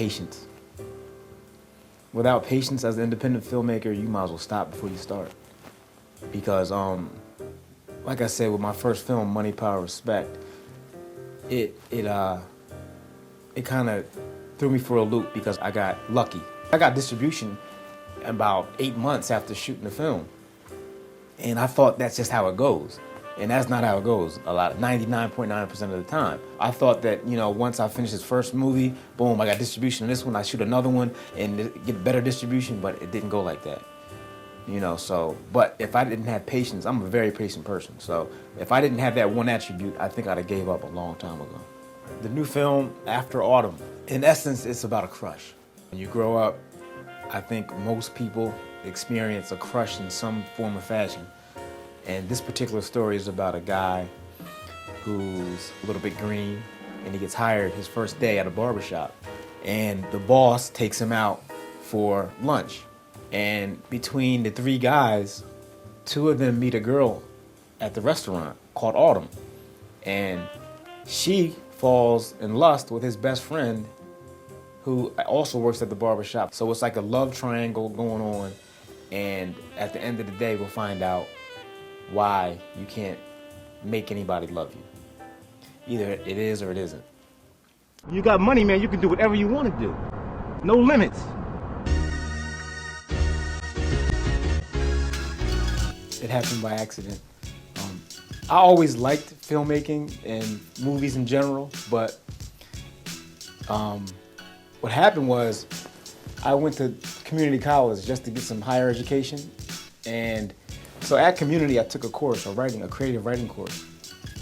patience. Without patience as an independent filmmaker, you might as well stop before you start. Because, like I said, with my first film, Money, Power, Respect, it kind of threw me for a loop because I got lucky. I got distribution about 8 months after shooting the film. And I thought that's just how it goes. And that's not how it goes 99.9% of the time. I thought that, once I finished this first movie, boom, I got distribution in this one, I shoot another one and get better distribution, but it didn't go like that. But if I didn't have patience, I'm a very patient person. So if I didn't have that one attribute, I think I'd have gave up a long time ago. The new film, After Autumn, in essence, it's about a crush. When you grow up, I think most people experience a crush in some form or fashion. And this particular story is about a guy who's a little bit green, and he gets hired his first day at a barbershop. And the boss takes him out for lunch. And between the three guys, two of them meet a girl at the restaurant called Autumn. And she falls in lust with his best friend, who also works at the barbershop. So it's like a love triangle going on. And at the end of the day, we'll find out why you can't make anybody love you. Either it is or it isn't. You got money, man, you can do whatever you want to do. No limits. It happened by accident. I always liked filmmaking and movies in general, but what happened was I went to community college just to get some higher education. And so at community, I took a course, a creative writing course.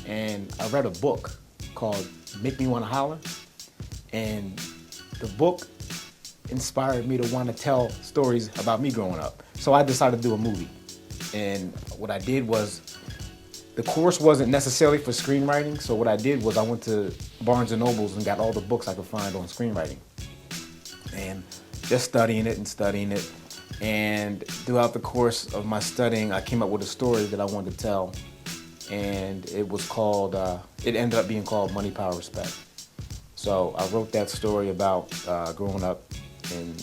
And I read a book called Make Me Wanna Holler. And the book inspired me to want to tell stories about me growing up. So I decided to do a movie. And what I did was, the course wasn't necessarily for screenwriting, so what I did was I went to Barnes & Nobles and got all the books I could find on screenwriting. And just studying it. And throughout the course of my studying, I came up with a story that I wanted to tell. And it was called, it ended up being called Money, Power, Respect. So I wrote that story about growing up in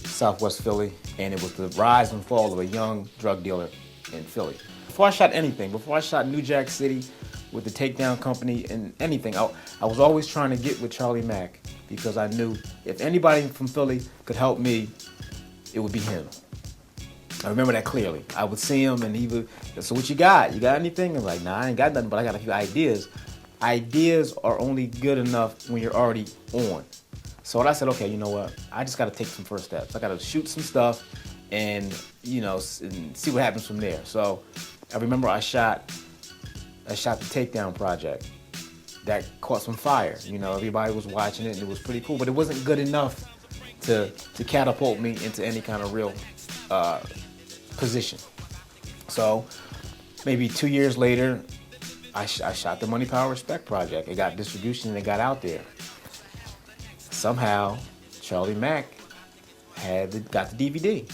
Southwest Philly, and it was the rise and fall of a young drug dealer in Philly. Before I shot anything, before I shot New Jack City with the Takedown Company and anything, I was always trying to get with Charlie Mack because I knew if anybody from Philly could help me, it would be him. I remember that clearly. I would see him and he would, so what you got? You got anything? I'm like, nah, I ain't got nothing, but I got a few ideas. Ideas are only good enough when you're already on. So I said, okay, you know what? I just got to take some first steps. I got to shoot some stuff and, and see what happens from there. So I remember I shot the Takedown project. That caught some fire. Everybody was watching it and it was pretty cool, but it wasn't good enough to catapult me into any kind of real position. So maybe 2 years later, I shot the Money, Power, Respect project. It got distribution and it got out there. Somehow, Charlie Mack got the DVD,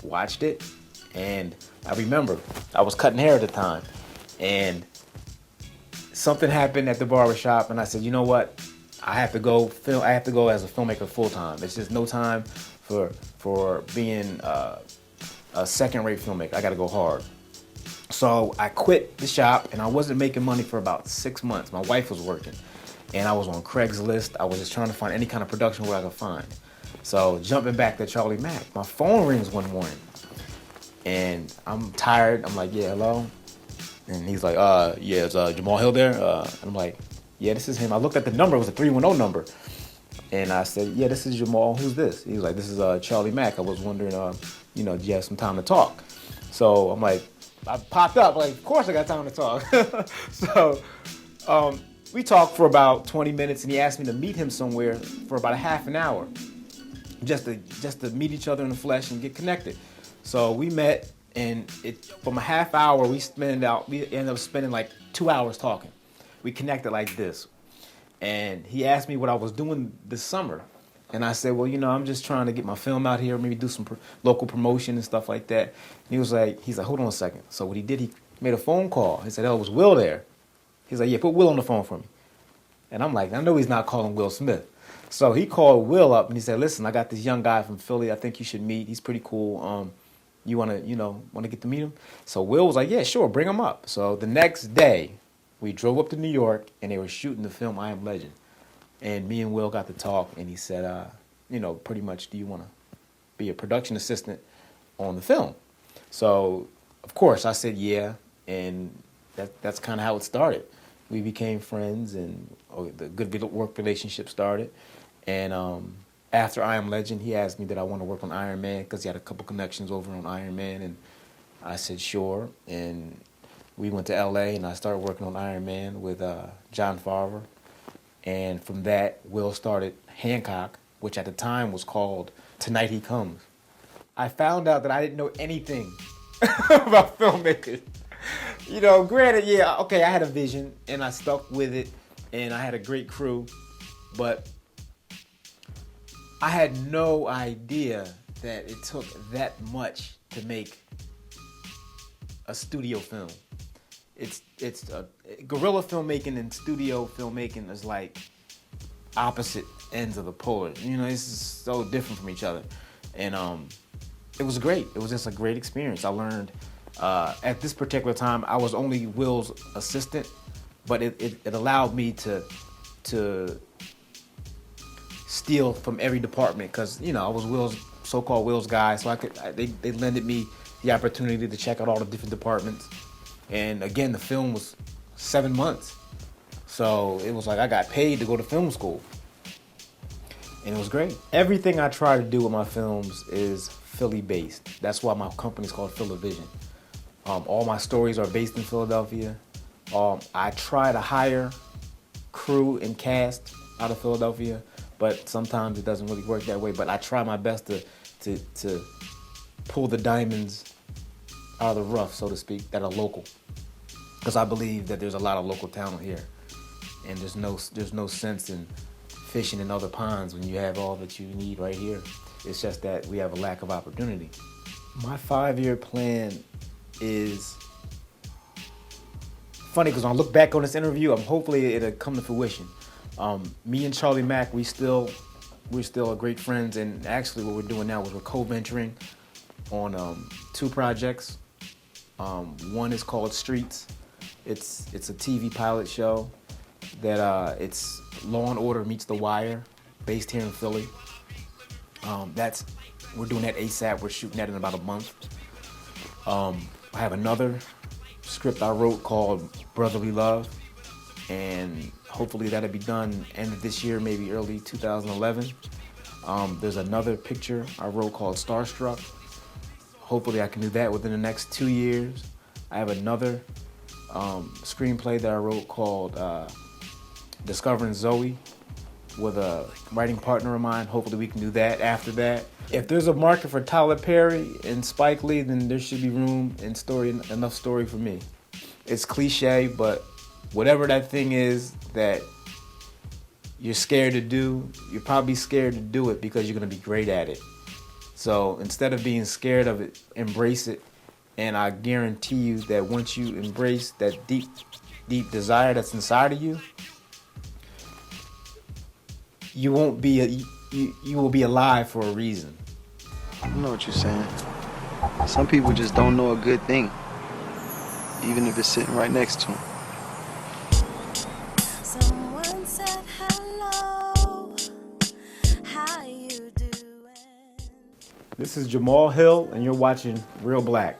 watched it, and I remember I was cutting hair at the time, and something happened at the barbershop, and I said, you know what? I have to go as a filmmaker full time. It's just no time for being a second-rate filmmaker. I got to go hard. So I quit the shop, and I wasn't making money for about 6 months. My wife was working, and I was on Craigslist. I was just trying to find any kind of production where I could find. So jumping back to Charlie Mack, my phone rings one morning, and I'm tired. I'm like, yeah, hello? And he's like, yeah, is Jamal Hill there? And I'm like, yeah, this is him. I looked at the number. It was a 310 number. And I said, yeah, this is Jamal. Who's this? He was like, this is Charlie Mack. I was wondering, do you have some time to talk? So I'm like, I popped up. Like, of course I got time to talk. So we talked for about 20 minutes, and he asked me to meet him somewhere for about a half an hour, just to meet each other in the flesh and get connected. So we met, and from a half hour, we ended up spending like 2 hours talking. We connected like this. And he asked me what I was doing this summer. And I said, well, I'm just trying to get my film out here, maybe do some local promotion and stuff like that. And he's like, hold on a second. So what he did, he made a phone call. He said, oh, was Will there? He's like, yeah, put Will on the phone for me. And I'm like, I know he's not calling Will Smith. So he called Will up and he said, "Listen, I got this young guy from Philly. I think you should meet. He's pretty cool. You want to get to meet him?" So Will was like, "Yeah, sure, bring him up." So the next day, we drove up to New York and they were shooting the film I Am Legend. And me and Will got to talk and he said, pretty much, do you want to be a production assistant on the film? So, of course, I said yeah, and that's kind of how it started. We became friends, and the good work relationship started. And after I Am Legend, he asked me did I want to work on Iron Man because he had a couple connections over on Iron Man, and I said sure. And we went to L.A. and I started working on Iron Man with Jon Favreau. And from that, Will started Hancock, which at the time was called Tonight He Comes. I found out that I didn't know anything about filmmaking. Granted, yeah, okay, I had a vision and I stuck with it and I had a great crew, but I had no idea that it took that much to make a studio film. It's guerrilla filmmaking and studio filmmaking is like opposite ends of the polar. It's just so different from each other. And it was great. It was just a great experience. I learned at this particular time I was only Will's assistant, but it allowed me to steal from every department because I was Will's so-called Will's guy, so they lended me the opportunity to check out all the different departments. And again, the film was 7 months. So it was like I got paid to go to film school. And it was great. Everything I try to do with my films is Philly-based. That's why my company's called Philavision. All my stories are based in Philadelphia. I try to hire crew and cast out of Philadelphia, but sometimes it doesn't really work that way. But I try my best to pull the diamonds out of the rough, so to speak, that are local. Because I believe that there's a lot of local talent here. And there's no sense in fishing in other ponds when you have all that you need right here. It's just that we have a lack of opportunity. My 5-year plan is funny because when I look back on this interview, hopefully it'll come to fruition. Me and Charlie Mack, we're still great friends, and actually what we're doing now is we're co-venturing on 2 projects. One is called Streets. It's a TV pilot show that it's Law and Order meets The Wire, based here in Philly. We're doing that ASAP. We're shooting that in about a month. I have another script I wrote called Brotherly Love, and hopefully that'll be done end of this year, maybe early 2011. There's another picture I wrote called Starstruck. Hopefully I can do that within the next 2 years. I have another screenplay that I wrote called Discovering Zoe with a writing partner of mine. Hopefully we can do that after that. If there's a market for Tyler Perry and Spike Lee, then there should be room and enough story for me. It's cliche, but whatever that thing is that you're scared to do, you're probably scared to do it because you're going to be great at it. So instead of being scared of it, embrace it. And I guarantee you that once you embrace that deep, deep desire that's inside of you, you will be alive for a reason. I know what you're saying. Some people just don't know a good thing, even if it's sitting right next to them. Someone said hello, how you doing? This is Jamal Hill, and you're watching Reelblack.